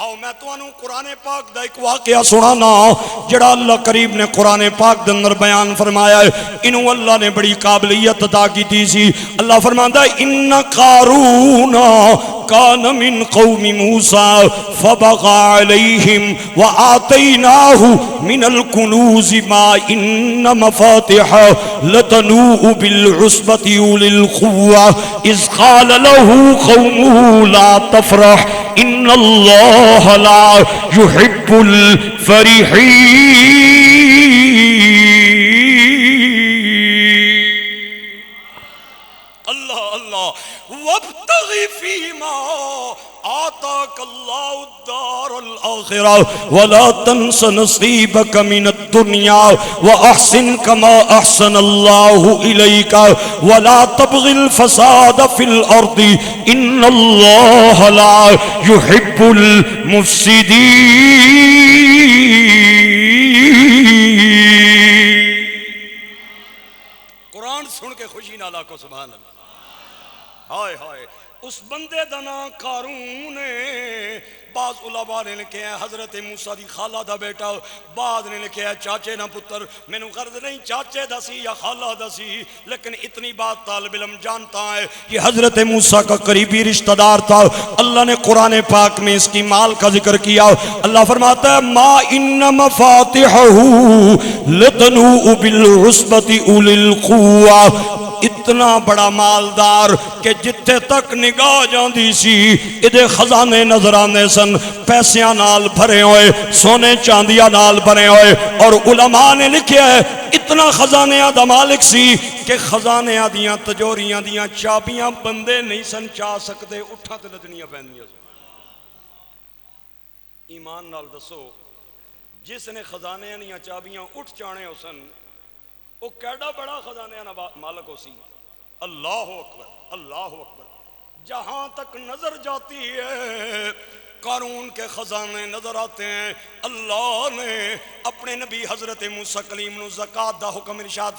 آؤ میں تانوں قرآن پاک دا ایک واقعہ سنانا جڑا اللہ کریم نے قرآن پاک دے اندر بیان فرمایا ہے. انہوں اللہ نے بڑی قابلیت عطا کی تھی سی. اللہ فرماندا ہے ان قارون کان من قوم موسیٰ فبغى علیہم وآتیناہ من الکنوز ما ان مفاتح لتنوء بالعصبة اولی القوة اذ قال له قومه لا تفرح ان اللہ لا يحب الفرحین. اللہ اللہ وابتغ فیما آتاک اللہ الدار الآخرہ ولا تنس نصیبک من الدنیا واحسن کما احسن اللہ الیک ولا تبغ الفساد فی الارض ان اللہ لا يحب المفسدین. قرآن سن کے خوشی نالا کو سبحان اللہ. ہائے ہائے اس بندے دا نام قارون ہے. بعض علماء نے لکھے ہیں حضرت موسیٰ دی خالہ دا بیٹا, بعض نے لکھے ہیں چاچے نہ پتر. میں نے غرض نہیں چاچے دا سی یا خالہ دا سی, لیکن اتنی بات طالب علم جانتا ہے یہ حضرت موسیٰ کا قریبی رشتہ دار تھا. اللہ نے قرآن پاک میں اس کی مال کا ذکر کیا. اللہ فرماتا ہے ما ان مفاتحہ لتنوء بالعصبة اولی القوة. اتنا بڑا مالدار کہ جتھے تک نگاہ جاندی سی ادھے خزانے نظر آنے سن, پیسیاں نال بھرے ہوئے, سونے چاندیاں نال بھرے ہوئے. اور علماء نے لکھیا ہے اتنا خزانیاں دا مالک سی کہ خزانیاں دیاں تجوریاں دیاں چابیاں بندے نہیں سن چاہ سکتے, اٹھا تے لدنیاں پہندیاں. ایمان نال دسو جس نے خزانیاں دیاں چابیاں اٹھ چانے ہو سن وہ کیڑا بڑا خزانے مالک ہو سی. اللہ اکبر اللہ اکبر. جہاں تک نظر جاتی ہے قارون کے خزانے نظر آتے ہیں. اللہ نے اپنے نبی حضرت موسیٰ کلیم نو زکاة دا حکم ارشاد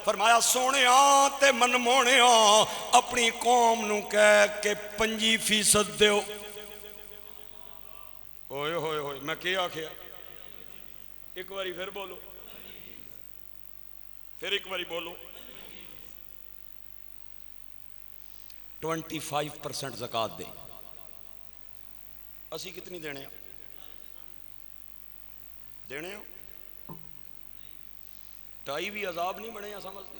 فرمایا سونیاں تے منمونیاں اپنی قوم نو کہہ کہ 5% دیو. اوئے ہوئے ہوئے میں کیا آکھیا ایک باری پھر بولو, پھر ایک باری بولو. 25% زکاة دے. اسی کتنی دینے ہیں دینے ہو 2.5 بھی عذاب نہیں بڑھے ہیں سمجھ دی.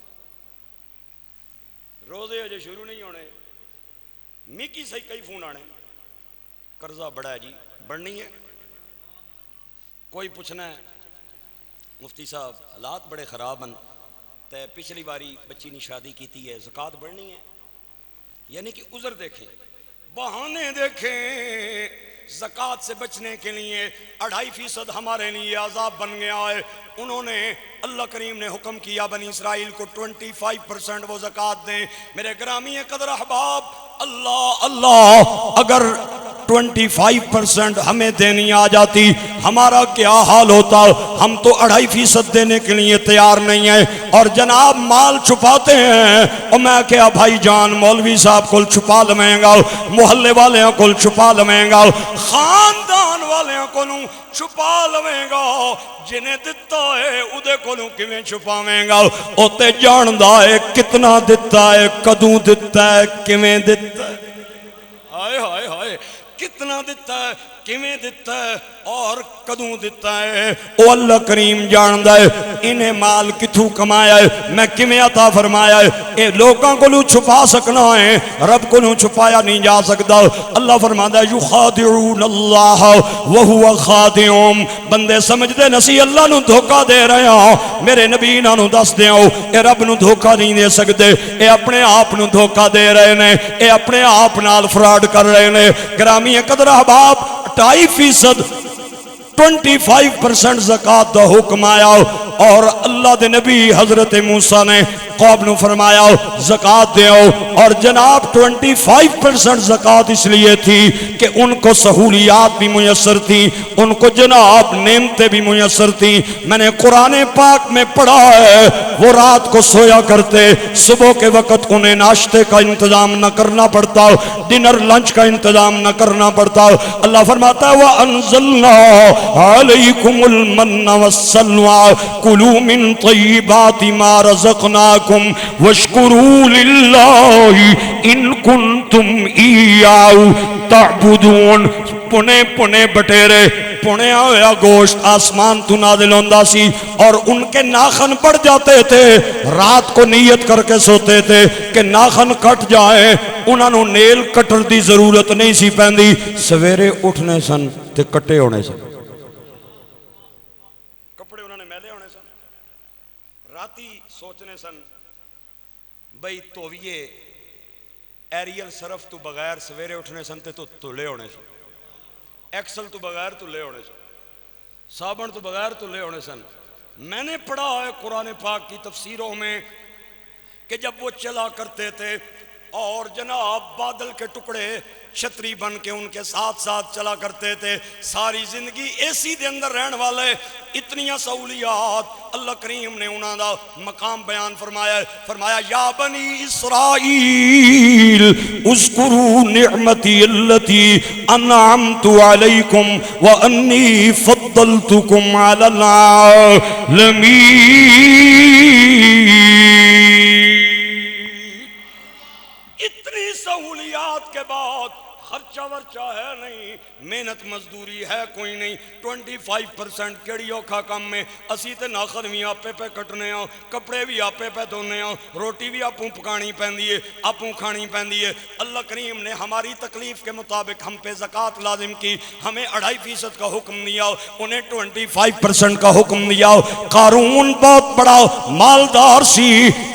روزے اجے شروع نہیں ہونے میکی صحیح کئی فون آنے قرضہ بڑا ہے جی بڑھنی ہے. کوئی پوچھنا ہے مفتی صاحب حالات بڑے خراب ہیں تے پچھلی باری بچی نے شادی کیتی ہے زکاة بڑھنی ہے. یعنی کہ عذر دیکھیں بہانے دیکھیں. زکاة سے بچنے کے لیے 2.5% ہمارے لیے عذاب بن گیا ہے. انہوں نے اللہ کریم نے حکم کیا بنی اسرائیل کو 25% وہ زکاة دیں. میرے گرامی قدر احباب اللہ اگر 25% ہمیں دینی آ جاتی ہمارا کیا حال ہوتا. ہم تو 2.5% دینے کے لیے تیار نہیں ہیں اور جناب مال چھپاتے ہیں. اور میں کیا بھائی جان مولوی صاحب کو چھپا لمیں گا, محلے والوں کو چھپا لمیں گا, خاندان والوں کو چھپا لمیں گا, جنہیں دتا ہے ادھے کو کیویں چھپاویں گا. اوتے جاندا ہے کتنا دتا ہے, کدوں دتا ہے, کیویں دتا ہے. ہائے ہائے ہائے کتنا دیتا ہے, کیویں دیتا ہے اور کدوں دیتا ہے. او اللہ کریم جاندا ہے انہیں مال کتھوں کمایا ہے, میں کیویں عطا فرمایا ہے. اے لوکاں کو چھپا سکنا ہے, رب کو چھپایا نہیں جا سکتا. اللہ فرماتا ہے یخادعون اللہ وہو خادعہم. بندے سمجھدے نسی اللہ نو دھوکہ دے رہے ہوں, میرے نبی نو دس دیو اے رب نو دھوکہ نہیں دے سکتے. اے اپنے آپ نو دھوکہ دے رہے نے, اے اپنے آپ نال فراڈ کر رہے نے. گرامی قدر احباب 2.5% 25% زکاة دا حکم آیا اور اللہ دے نبی حضرت موسیٰ نے قوم نو فرمایا زکات دیو، اور جناب 25% زکات اس لیے تھی کہ ان کو سہولیات بھی میسر تھی، ان کو جناب نعمتیں بھی میسر تھی۔ میں نے قرآن پاک میں پڑھا ہے وہ رات کو سویا کرتے، صبح کے وقت انہیں ناشتے کا انتظام نہ کرنا پڑتا، ڈنر لنچ کا انتظام نہ کرنا پڑتا۔ اللہ فرماتا ہے وَأَنزَلْنَا عَلَيْكُمُ الْمَنَّ وَالسَّلْوَىٰ كُلُوا مِن طَيِّبَاتِ مَا رَزَقْنَاكُمْ وَاشْكُرُوا لِلَّهِ إِن كُنتُمْ إِيَّاهُ تَعْبُدُونَ۔ پنے پنے بٹیرے، پنیا ہوا گوشت آسمان تو نازل ہوندا سی، اور ان کے ناخن پڑ جاتے تھے، رات کو نیت کر کے سوتے تھے کہ ناخن کٹ جائیں، انہاں نو نیل کٹر دی ضرورت نہیں سی پیندی، سویرے اٹھنے سن تے کٹے ہونے سن، کپڑے انہاں نے میلے ہونے سن، راتی سوچنے سن بھئی توویے ایریل صرف تو بغیر سویرے اٹھنے سن تے تو تلے ہونے سن، ایکسل تو بغیر تو لے ہونے سن، صابن تو بغیر تو لے ہونے سن۔ میں نے پڑھا ہے قرآن پاک کی تفسیروں میں کہ جب وہ چلا کرتے تھے اور جناب بادل کے ٹکڑے چھتری بن کے ان کے ساتھ ساتھ چلا کرتے تھے، ساری زندگی اے سی دے اندر رہن والے، اتنیاں سہولیات، اللہ کریم نے انہاں دا مقام بیان فرمایا ہے، فرمایا یا بنی اسرائیل اذکروا نعمتی اللتی انعمت علیکم وانی فضلتکم علی العالمین۔ اتنی سہولیات کے بعد خرچہ ورچہ ہے نہیں، محنت مزدوری ہے کوئی نہیں، 25% کیڑی اوکھا کم میں، اسی تے ناخن بھی آپے پہ کٹنے ہوں، کپڑے بھی آپے پہ دھونے ہوں، روٹی بھی آپوں پکانی پہندی ہے، آپوں کھانی پہندی ہے۔ اللہ کریم نے ہماری تکلیف کے مطابق ہم پہ زکوٰۃ لازم کی، ہمیں 2.5% کا حکم دیا، انہیں 25% کا حکم دیا۔ قارون بہت بڑا مالدار سی،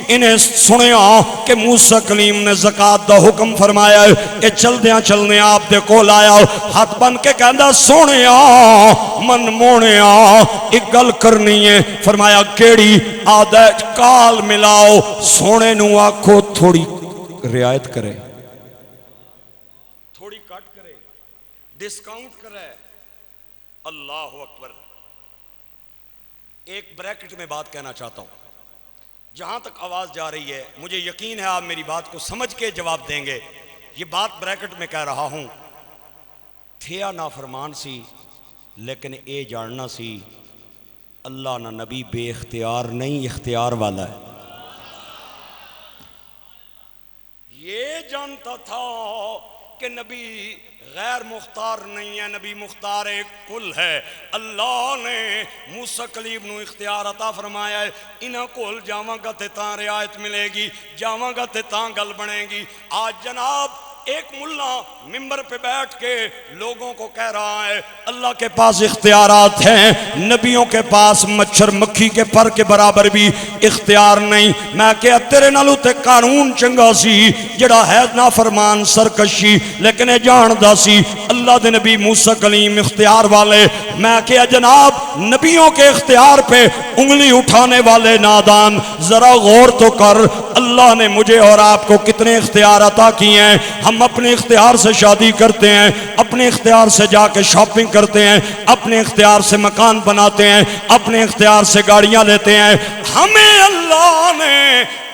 انہیں سنیا کہ موسیٰ کلیم نے زکوٰۃ دا حکم فرمایا ہے، کہ چل دیاں چلنے آپ دے کول آیا، ہاتھ بن کے کہندا سونیا من مونیا ایک گل کرنی ہے، فرمایا کیڑی؟ آدھا کال ملاؤ، سونے نو آکھو تھوڑی رعایت کرے، تھوڑی کٹ کرے، ڈسکاؤنٹ کرے۔ اللہ اکبر۔ ایک بریکٹ میں بات کہنا چاہتا ہوں، جہاں تک آواز جا رہی ہے مجھے یقین ہے آپ میری بات کو سمجھ کے جواب دیں گے، یہ بات بریکٹ میں کہہ رہا ہوں۔ تھیا نافرمان سی لیکن اے جاننا سی اللہ نہ نبی بے اختیار نہیں، اختیار والا ہے۔ یہ جانتا تھا کہ نبی غیر مختار نہیں ہے، نبی مختار ایک کل ہے۔ اللہ نے موسیٰ کلیم نو اختیار عطا فرمایا ہے، انہاں کول جاواں گا تے تاں رعایت ملے گی، جاواں گا تے تاں گل بنے گی۔ آج جناب ایک ملا ممبر پہ بیٹھ کے لوگوں کو کہہ رہا ہے اللہ کے پاس اختیارات ہیں، نبیوں کے پاس مچھر مکھی کے پر کے برابر بھی اختیار نہیں۔ میں کہا تیرے نالو تے قانون چنگا سی جڑا ہے نافرمان سرکشی، لیکن اے جاندا سی اللہ دے نبی موسیٰ کلیم اختیار والے۔ میں کہا جناب نبیوں کے اختیار پہ انگلی اٹھانے والے نادان، ذرا غور تو کر اللہ نے مجھے اور آپ کو کتنے اختیار عطا کیے ہیں۔ ہم اپنے اختیار سے شادی کرتے ہیں، اپنے اختیار سے جا کے شاپنگ کرتے ہیں، اپنے اختیار سے مکان بناتے ہیں، اپنے اختیار سے گاڑیاں لیتے ہیں۔ ہمیں اللہ نے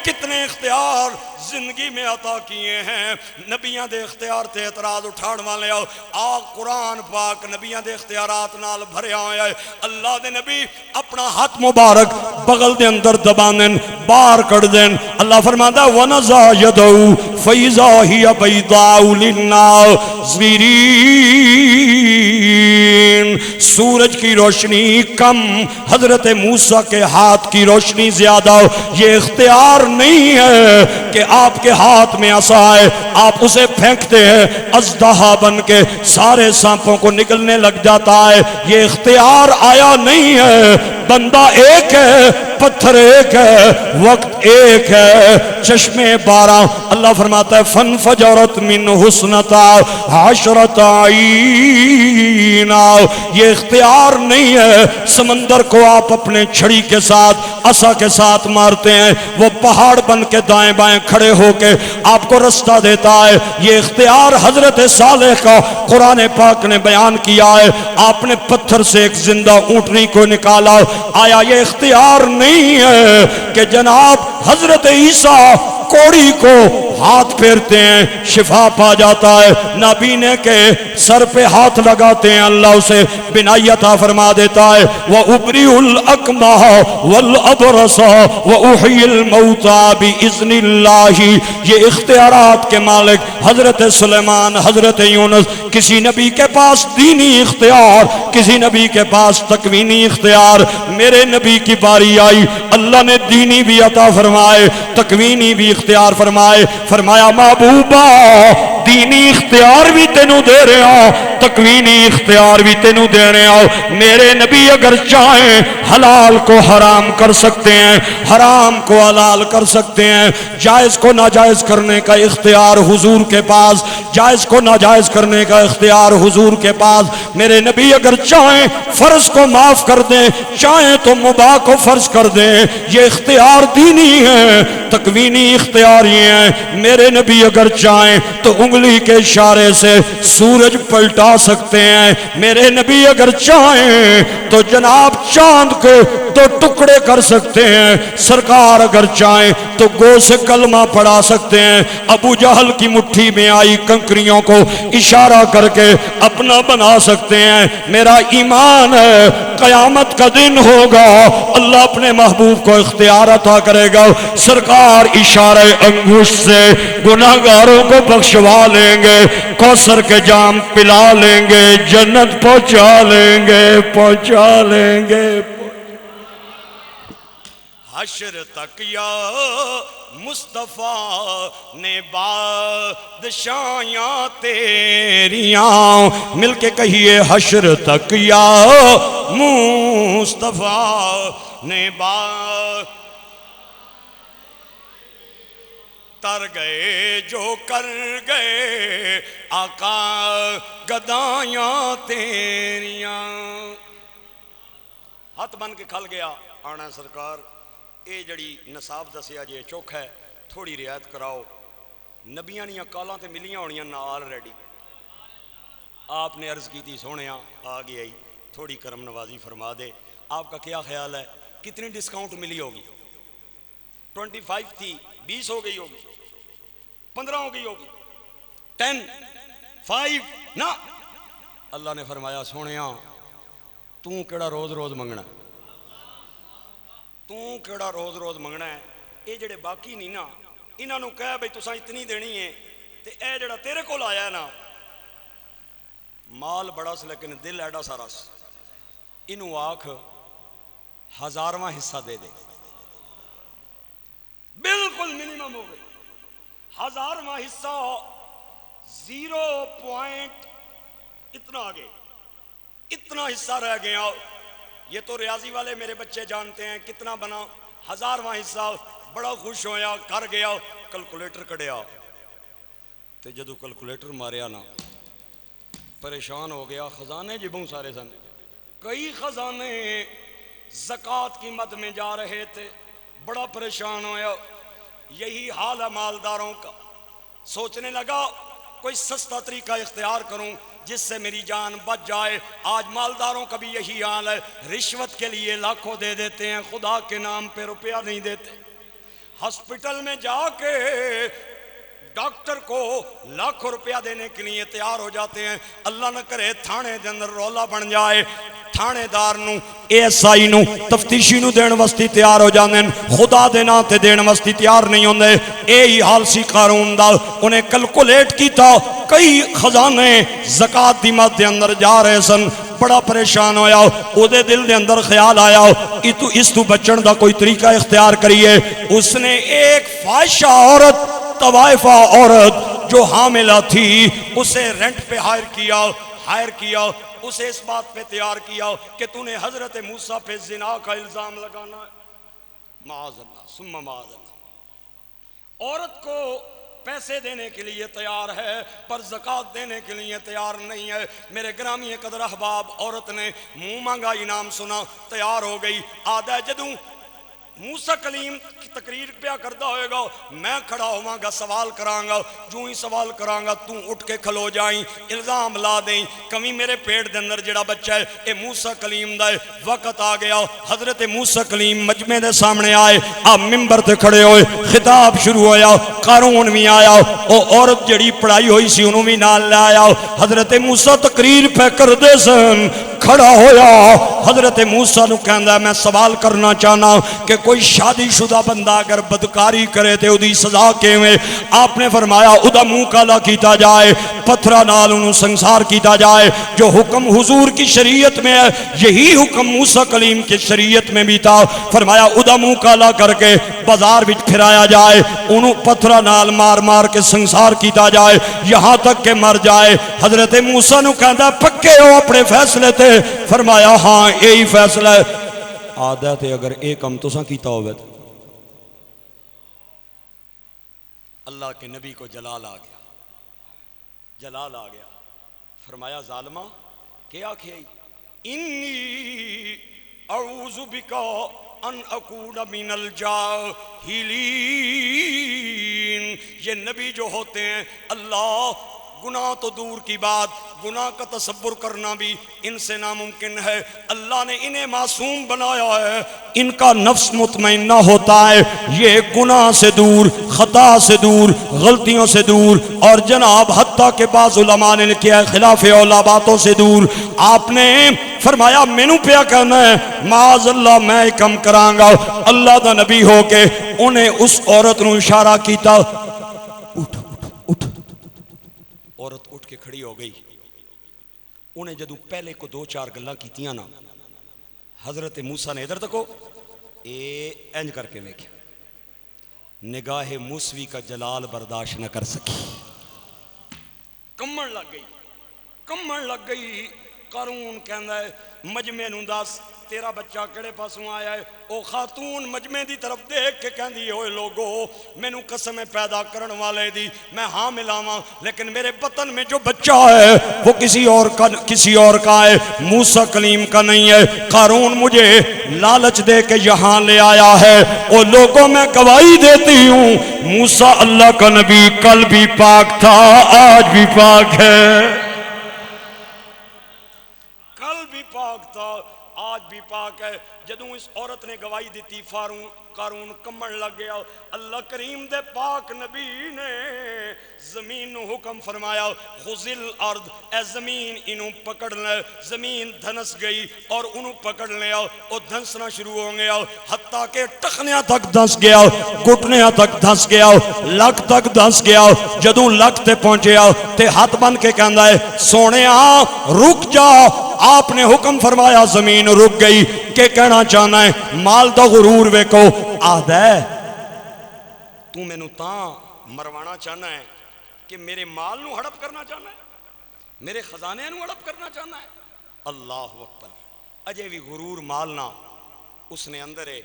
کتنے اختیار زندگی میں عطا کیے ہیں۔ نبیاں دے اختیار تے اعتراض اٹھان والے آؤ، قرآن پاک نبیاں دے اختیارات نال بھریا ہویا ہے۔ اللہ دے نبی اپنا ہاتھ مبارک بغل دے اندر دبانن باہر کر دین، اللہ فرماتا ہے وَنَزَا يَدَوْ فَإِذَا هِيَ بَيْضَاءُ لِلنَّاظِرِينَ۔ سورج کی روشنی کم، حضرت موسیٰ کے ہاتھ کی روشنی زیادہ۔ یہ اختیار نہیں ہے کہ آپ کے ہاتھ میں عصا ہے، آپ اسے پھینکتے ہیں اژدہا بن کے سارے سانپوں کو نکلنے لگ جاتا ہے۔ یہ اختیار آیا نہیں ہے، بندہ ایک ہے، پتھر ایک ہے، وقت ایک ہے، چشمے 12۔ اللہ فرماتا ہے فَانْفَجَرَتْ مِنْ حُسْنَتَا عَشْرَةَ عَيْنٍ نہ آؤ، یہ اختیار نہیں ہے۔ سمندر کو آپ اپنے چھڑی کے ساتھ، عصا کے ساتھ مارتے ہیں، وہ پہاڑ بن کے دائیں بائیں کھڑے ہو کے آپ کو رستہ دیتا ہے۔ یہ اختیار حضرت صالح کا قرآن پاک نے بیان کیا ہے۔ آپ نے پتھر سے ایک زندہ اونٹنی کو نکالا، آیا یہ اختیار نہیں ہے کہ جناب حضرت عیسیٰ کوڑی کو ہاتھ پھیرتے ہیں شفا پا جاتا ہے، نابینے کے سر پہ ہاتھ لگاتے ہیں اللہ اسے بینائی عطا فرما دیتا ہے۔ وَأُبْرِئُ الْأَكْمَحَ وَالْأَبْرَصَ وَأُحْيِي الْمَوْتَى بِإِذْنِ اللَّهِ۔ یہ اختیارات کے مالک حضرت سلیمان، حضرت یونس، کسی نبی کے پاس دینی اختیار، کسی نبی کے پاس تکوینی اختیار۔ میرے نبی کی باری آئی، اللہ نے دینی بھی عطا فرمائے، تکوینی بھی اختیار فرمائے۔ فرمایا محبوبہ دینی اختیار بھی تینوں دے رہے ہوں، تکوینی اختیار بھی تینوں دے رہے ہوں۔ میرے نبی اگر چاہیں حلال کو حرام کر سکتے ہیں، حرام کو حلال کر سکتے ہیں، جائز کو ناجائز کرنے کا اختیار حضور کے پاس، جائز کو ناجائز کرنے کا اختیار حضور کے پاس۔ میرے نبی اگر چاہیں فرض کو معاف کر دیں، چاہیں تو مباح کو فرض کر دیں، یہ اختیار دینی ہے، تکوینی اختیار یہ ہیں۔ میرے نبی اگر چاہیں تو انگلی کے اشارے سے سورج پلٹا سکتے ہیں، میرے نبی اگر چاہیں تو جناب چاند کو دو ٹکڑے کر سکتے ہیں، سرکار اگر چاہیں تو گو سے کلمہ پڑھا سکتے ہیں۔ ابو جہل کی مٹھی میں آئی کنکریوں کو اشارہ کر کے اپنا بنا سکتے ہیں۔ میرا ایمان ہے قیامت کا دن ہوگا، اللہ اپنے محبوب کو اختیار عطا کرے گا، سرکار اشارہ انگوشت سے گناہگاروں کو بخشوا لیں گے، کوثر کے جام پلا لیں گے، جنت پہنچا لیں گے، پہنچا لیں گے۔ حشر تک یا مصطفیٰ نے بادشاہیاں تیریاں، مل کے کہیے حشر تک یا مصطفیٰ نے تر گئے جو کر گئے آقا گدایاں تیریاں۔ ہاتھ بن کے کھل گیا آنا سرکار، اے جڑی نصاب دسیا جی چوکھ ہے، تھوڑی رعایت کراؤ۔ نبیاں نیاں کالاں تے ملیاں ہونیاں نال ریڈی۔ آپ نے عرض کی تھی سونیاں آ گئی آئی، تھوڑی کرم نوازی فرما دے۔ آپ کا کیا خیال ہے کتنی ڈسکاؤنٹ ملی ہوگی؟ 25 تھی، 20 ہو گئی ہوگی، 15 ہو گئی ہوگی، 10 5 نہ۔ اللہ نے فرمایا سونیاں توں کیڑا روز روز منگنا ہے، توں کیڑا روز روز منگنا ہے۔ اے جڑے باقی نہیں نا، انہاں نوں کہہ بھئی تساں اتنی دینی ہے، تے اے جڑا تیرے کول آیا ہے نا، مال بڑا س لیکن دل ایڈا سارا س، انہوں آکھ 1000واں حصہ دے دے، بالکل منیمم ہو گئی۔ 1000واں حصہ 0 اتنا آگے، اتنا حصہ رہ گیا۔ یہ تو ریاضی والے میرے بچے جانتے ہیں کتنا بنا 1000واں حصہ۔ بڑا خوش ہویا، کر گیا، کلکولیٹر کڑیا، تے جدو کلکولیٹر ماریا نا پریشان ہو گیا۔ خزانے جی بہت سارے سن، کئی خزانے زکوٰۃ کی مد میں جا رہے تھے، بڑا پریشان ہویا۔ یہی حال ہے مالداروں کا، سوچنے لگا کوئی سستا طریقہ اختیار کروں جس سے میری جان بچ جائے۔ آج مالداروں کا بھی یہی حال ہے، رشوت کے لیے لاکھوں دے دیتے ہیں، خدا کے نام پہ روپیہ نہیں دیتے۔ ہسپٹل میں جا کے ڈاکٹر کو لاکھوں روپیہ دینے کے لیے تیار ہو جاتے ہیں۔ اللہ نہ کرے تھانے دے اندر رولا بن جائے، تھانے دار نو اے ایس آئی نو تفتیشی نو دین وستی تیار ہو جاندے، خدا دے نا تے دین وستی تیار نہیں ہوندے۔ اے ہی حال سی قارون دا، انہیں کلکولیٹ کیتا، کئی خزانے زکوٰۃ دی مد دے اندر جا رہے سن۔ بڑا پریشان ہویا، او دے دل دے اندر خیال آیا اس تو بچن دا کوئی طریقہ اختیار کریے۔ اس نے ایک فاحشہ عورت، طوائفہ عورت جو حاملہ تھی، اسے رینٹ پہ ہائر کیا، اسے اس بات پہ تیار کیا کہ تو نے حضرت موسیٰ پہ زنا کا الزام لگانا ہے۔ معاذ اللہ ثم معاذ اللہ۔ عورت کو پیسے دینے کے لیے تیار ہے پر زکوٰۃ دینے کے لیے تیار نہیں ہے۔ میرے گرامی قدر احباب، عورت نے منہ مانگا انعام سنا، تیار ہو گئی۔ آدھا جدوں موسیٰ کلیم کی تقریر پیا کرتا ہوئے گا، میں کھڑا ہوں گا، سوال کران گا، جو ہی سوال کران گا تو اٹھ کے کھلو جائیں، الزام لا دیں کمی میرے پیٹ دے اندر جڑا بچہ ہے اے موسیٰ کلیم دا ہے۔ وقت آ گیا، حضرت موسیٰ کلیم مجمع دے سامنے آئے، آپ ممبر تے کھڑے ہوئے، خطاب شروع ہویا، قارون بھی آیا، او عورت جڑی پڑھائی ہوئی سی انہوں بھی نال لے آیا۔ حضرت موسیٰ تقریر پہ کر دے سن، کھڑا ہویا، حضرت موسیٰ نو کہندا ہے میں سوال کرنا چاہنا کہ کوئی شادی شدہ بندہ اگر بدکاری کرے تے اودی سزا کیویں؟ آپ نے فرمایا ادا منہ کالا کیتا جائے، پتھرا نال انہوں سنسار کیتا جائے۔ جو حکم حضور کی شریعت میں ہے یہی حکم موسیٰ کلیم کی شریعت میں بھی تھا۔ فرمایا ادا منہ کالا کر کے بازار وچ پھرایا جائے، انہوں پتھرا نال مار مار کے سنسار کیتا جائے یہاں تک کہ مر جائے۔ حضرت موسیٰ نو کہندا پکے ہو اپنے فیصلے تے؟ فرمایا ہاں یہی فیصلہ ہے۔ عادت ہے اگر ایک کم تو سا کیتا ہوئے تو اللہ کے نبی کو جلال آ گیا، جلال آ گیا۔ فرمایا ظالمہ کیا کھیئی؟ انی اعوذ بکا ان اکون من الجاہلین۔ یہ نبی جو ہوتے ہیں اللہ، گناہ تو دور کی بات، گناہ کا تصور کرنا بھی ان سے ناممکن ہے۔ اللہ نے انہیں معصوم بنایا ہے، ان کا نفس مطمئن نہ ہوتا ہے، یہ گناہ سے دور، خطا سے دور، غلطیوں سے دور، اور جناب حتیٰ کہ بعض علماء نے کیا خلاف اولا باتوں سے دور۔ آپ نے فرمایا مینوں پیا کہنا ہے معاذ اللہ میں کم کران گا۔ اللہ دا نبی ہو کے انہیں اس عورت نو اشارہ کیتا، اٹھ اٹھ اٹھ۔ عورت اٹھ کے کھڑی ہو گئی۔ انہیں جدو پہلے کو دو چار گلاں کیتیاں نا، حضرت موسیٰ نے ادھر تکو اے انج کر کے ویکھیا، نگاہ موسوی کا جلال برداشت نہ کر سکی، کمن لگ گئی، کمن لگ گئی۔ قارون کہندا ہے مجمع نوں دس تیرا بچہ کڑے پاسوں آیا ہے؟ او خاتون مجمع دی طرف دیکھ کے کہندی ہوئے لوگو مینوں قسم پیدا کرن والے دی میں ہاں ملاواں، لیکن میرے بطن میں جو بچہ ہے وہ کسی اور کا ہے، موسیٰ کلیم کا نہیں ہے۔ قارون مجھے لالچ دے کے یہاں لے آیا ہے، او لوگوں میں گواہی دیتی ہوں موسیٰ اللہ کا نبی کل بھی پاک تھا آج بھی پاک ہے، پاک تھا آج بھی پاک ہے۔ جدوں اس عورت نے گواہی دیتی قارون کمن لگ گیا۔ اللہ کریم دے پاک نبی نے زمین نو حکم فرمایا خذل ارض، اے زمین انہوں پکڑ لے۔ زمین دھنس گئی اور انہوں پکڑ لیا، اور دھنسنا شروع ہو گیا، حتیٰ کہ ٹخنیاں تک دھنس گیا، گھٹنیاں تک دھنس گیا، لک تک دھنس گیا۔ جدوں لک تے پہنچیا تے ہاتھ بن کے کہندا ہے سونے رک جا۔ آپ نے حکم فرمایا، زمین رک گئی۔ کہ کہنا چاہنا ہے مال دا غرور ویکو، آدھا ہے تو میں نو تاں مروانا چاہنا ہے کہ میرے مال نو ہڑپ کرنا چاہنا ہے، میرے خزانے نو ہڑپ کرنا چاہنا ہے۔ اللہ اکبر، اجے بھی غرور مالنا اس نے اندر ہے،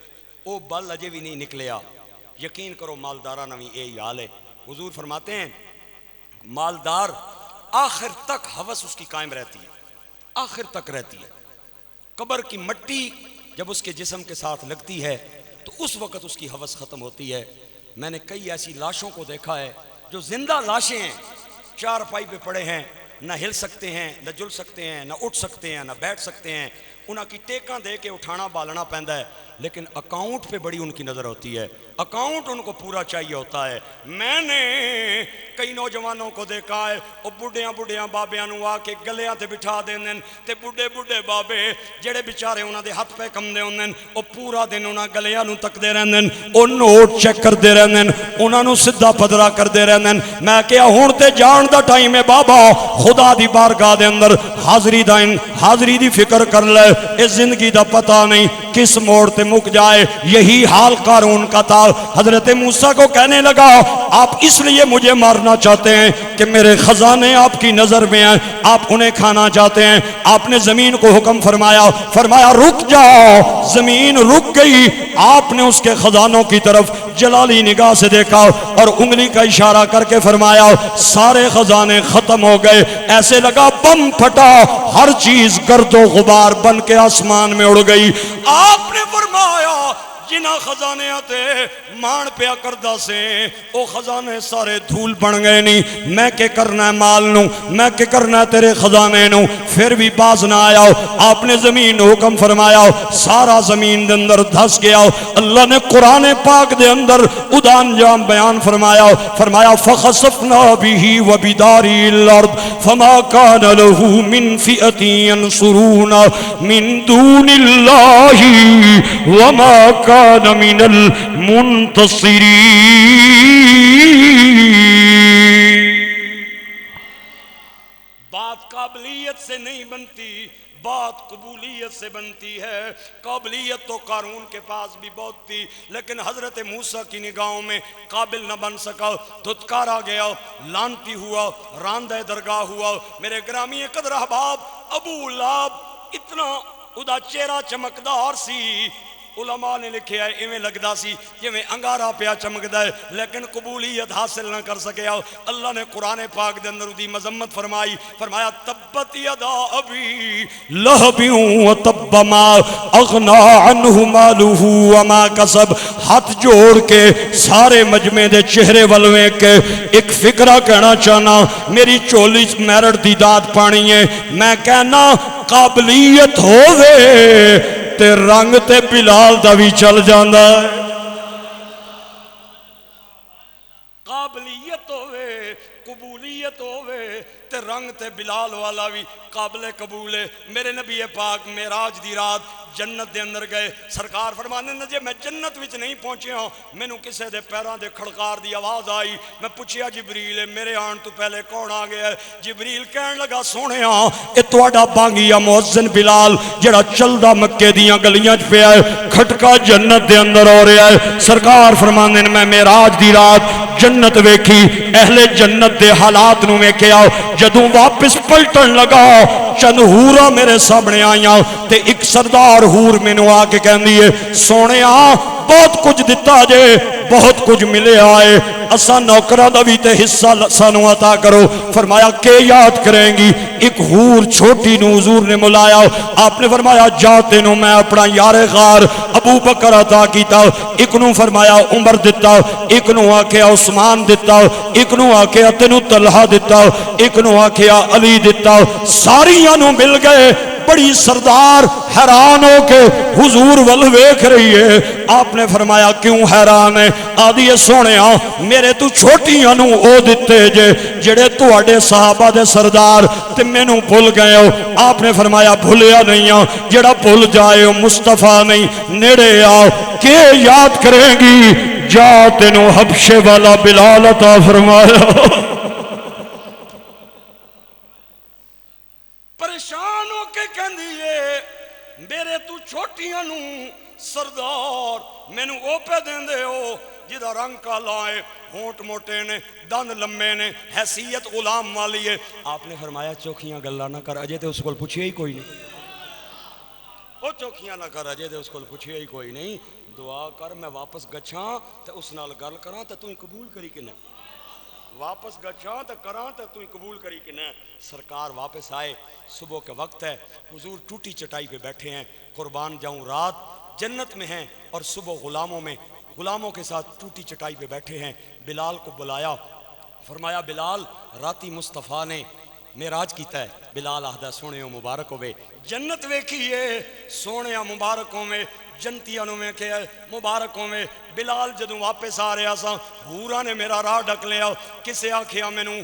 او بل اجے بھی نہیں نکلیا۔ یقین کرو مالدارہ نوی اے حال ہے۔ حضور فرماتے ہیں مالدار آخر تک حوث اس کی قائم رہتی ہے، آخر تک رہتی ہے۔ قبر کی مٹی جب اس کے جسم کے ساتھ لگتی ہے تو اس وقت اس کی حوث ختم ہوتی ہے۔ میں نے کئی ایسی لاشوں کو دیکھا ہے جو زندہ لاشیں ہیں، چار پائی پہ پڑے ہیں، نہ ہل سکتے ہیں، نہ جل سکتے ہیں، نہ اٹھ سکتے ہیں، نہ بیٹھ سکتے ہیں، انہاں کی ٹیکاں دے کے اٹھانا بالنا پیندا ہے، لیکن اکاؤنٹ پہ بڑی ان کی نظر ہوتی ہے، اکاؤنٹ ان کو پورا چاہیے ہوتا ہے۔ میں نے کئی نوجوانوں کو دیکھا ہے وہ بڑھیاں بابیاں نو آ کے گلیاں تے بٹھا دیندن تے بڑھے بابے جڑے بیچارے انہاں دے ہاتھ پہ کم دے ہوندن وہ پورا دن انہاں گلیاں نو تکدے رہندن، او نوٹ چیک کردے رہندن، انہاں نو سدھا پدرا کردے رہندن۔ میں کہیا ہن تے جان دا ٹائم ہے بابا، خدا دی بارگاہ دے اندر حاضری دی فکر کر لے، اس زندگی دا پتہ نہیں کس موڑ تے مک جائے. یہی حال قارون کا تھا. حضرت موسیٰ کو کہنے لگا آپ اس لیے مجھے مارنا چاہتے ہیں کہ میرے خزانے آپ کی نظر میں ہیں, آپ انہیں کھانا چاہتے ہیں. آپ نے زمین کو حکم فرمایا, فرمایا رک جاؤ. زمین رک گئی. آپ نے اس کے خزانوں کی طرف جلالی نگاہ سے دیکھا اور انگلی کا اشارہ کر کے فرمایا سارے خزانے ختم ہو گئے. ایسے لگا بم پھٹا, ہر چیز گرد و غبار بن کے آسمان میں اڑ گئی. آپ نے فرمایا جنہ خزانے آتے مان پیا کردہ سے او خزانے سارے دھول بن گئے نہیں. میں کہ کرنا ہے مال نو, میں کہ کرنا ہے تیرے خزانے نو, پھر بھی باز نہ آیا. آپ نے زمین حکم فرمایا سارا زمین دے اندر دھس گیا. اللہ نے قرآن پاک دے اندر ادا انجام بیان فرمایا, فرمایا فخسفنا به وبداره الارض فما كان له من فئة ينصرون من دون الله وما كان من المنتصرین. بات قابلیت سے نہیں بنتی, بات قبولیت سے بنتی ہے. قابلیت تو قارون کے پاس بھی بہت تھی لیکن حضرت موسیٰ کی نگاہوں میں قابل نہ بن سکا. دھتکارا گیا, لانتی ہوا, راندہ درگاہ ہوا. میرے گرامی قدر احباب ابو لہب اتنا ادا چہرہ چمکدار سی, علماء نے لکھیا ہے ایویں لگدا سی جویں انگارا پیا چمکدا ہے لیکن قبولیت حاصل نہ کر سکیا. اللہ نے قرآن پاک دے اندر دی مذمت فرمائی, فرمایا تبت یدا ابی لہب وتب ما اغنی عنہ مالہ وما کسب. ہاتھ جوڑ کے سارے مجمع دے چہرے ولویں کے ایک فکرہ کہنا چاہنا, میری چولی میرٹ دی داد پانی ہے. میں کہنا قابلیت ہووے تے رنگ تے بلال دا بھی چل جاندا ہے. قابلیت ہووے, قبولیت ہووے تے رنگ تے بلال والا بھی قابل قبول ہے. میرے نبی پاک معراج دی رات جنت دے اندر گئے. سرکار فرمانے نے جے میں جنت وچ نہیں پہنچیا مینوں کسے دے پیراں دے کھڑکار دی آواز آئی. میں پوچھیا جبریل میرے آن تو پہلے کون آ گیا ہے؟ جبریل کہن لگا سونیا اے تہاڈا بانگیا مؤذن بلال جڑا چلدا مکے دیاں گلیاں چ پیا ہے, کھٹکا جنت دے اندر ہو رہا ہے. سرکار فرمانے نے میں معراج دی رات جنت ویکھی, اہل جنت دے حالات نو ویکھیا. جدوں واپس پلٹن لگا چند ہورا میرے سامنے آئیاں تے ایک سردار ہور میں نو آ کے کہندی ہے سونے بہت کچھ دتا جے, بہت کچھ ملے آئے, اسا نوکرہ دا بھی تے حصہ سانو عطا کرو. فرمایا کہ یاد کریں گی. ایک ہور چھوٹی نو حضور نے ملایا. آپ نے فرمایا جاتے نو میں اپنا یار غار ابو بکر عطا کیتا, ایک نو فرمایا عمر دتا, ایک نو آکھیا عثمان دتا, ایک نو آکھیا تینو طلحہ دتا, ایک نو آکھیا علی دتا. ساریاں نو مل گئے. بڑی سردار حیران ہو کے حضور ول ویکھ رہی ہے. آپ نے فرمایا کیوں حیران ہے؟ آدھی سونے میرے تو چھوٹیاں نو او دتے جے جڑے تواڈے صحابہ دے سردار تے مینوں بھول گئے ہو. آپ نے فرمایا بھولیا نہیں ہوں, جڑا بھول جائے ہو مصطفیٰ نہیں. نیڑے آؤ کہ یاد کریں گی جا تینوں حبشے والا بلال عطا فرمایا. پریشان ہو کے کہندی ہے میرے تو چھوٹیاں نو سردار مینوں او پہ دیندے ہو جدا رنگ کالا ہے, ہونٹ موٹے نے, دند لمبے نے, حیثیت غلام والی ہے. آپ نے فرمایا چوکھیاں گلا نہ کر, اجے تے اس کو پوچھیا ہی کوئی نہیں. او چوکھیاں نہ کر, اجے تے اس کو پوچھیا ہی کوئی نہیں. دعا کر میں واپس گچھاں تے اس نال گل کراں تے تو قبول کری کہ نہیں. واپس گچھاں تے کراں تے تو قبول کری کہ نہیں. سرکار واپس آئے, صبح کے وقت ہے, حضور ٹوٹی چٹائی پہ بیٹھے ہیں. قربان جاؤں رات جنت میں ہیں اور صبح غلاموں کے ساتھ ٹوٹی چٹائی پہ بیٹھے ہیں. بلال کو بلایا, فرمایا بلال راتی مصطفیٰ نے معراج کیتا ہے. بلال آہدہ سونے مبارک ہوئے, جنت ویکھیے سونے مبارک ہوئے, جنتیاں نو میں کہ مبارک ہوئے. بلال جدوں واپس آ رہا سا ہورا نے میرا راہ ڈک لیا. کسے آکھیا مینوں,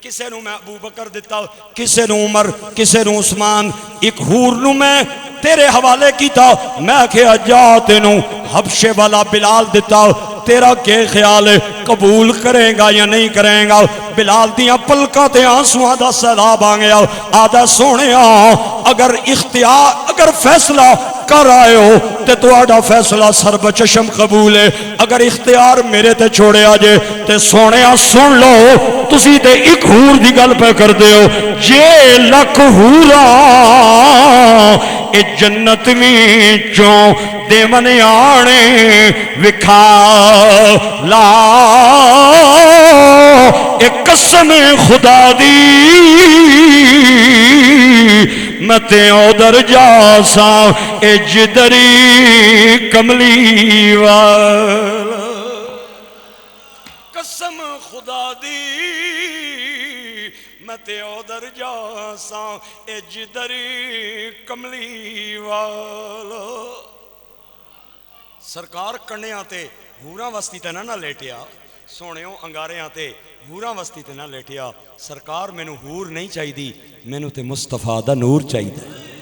کسے نو میں ابو بکر دیتا, کسے نو عمر, کسے نو عثمان, ایک ہور نو میں تیرے حوالے کیتا. میں آکھیا جا تینوں حبشے والا بلال دیتا, تیرا کیا خیال ہے قبول کرے گا یا نہیں کرے گا؟ بلال دیاں پلکاں تے آنسواں دا سیلاب آ گیا، آدھا سونیا اگر اگر فیصلہ کر آئے ہو تے تہاڈا فیصلہ سر بچشم قبول ہے، اگر اختیار میرے تے چھوڑے آجے تے سونیا سن لو، تسی تے ایک ہور دی گل پہ کر دے ہو، جے لکھ ہورا اے جنت وچوں دے من آنے وکھا لا، اے قسم خدا دی میں تے ادھر جاسا اے جدری کملی والا، قسم خدا دی میں تے ادھر جاسا اے جدری کملی والا۔ سرکار کنیاں تے ہوراں وستی تے نہ لیٹیا، سونےوں انگاریاں تے ہوراں وستی تے نہ لیٹیا، سرکار مینوں ہور نہیں چاہی دی، مینوں تے مصطفیٰ دا نور چاہی دی۔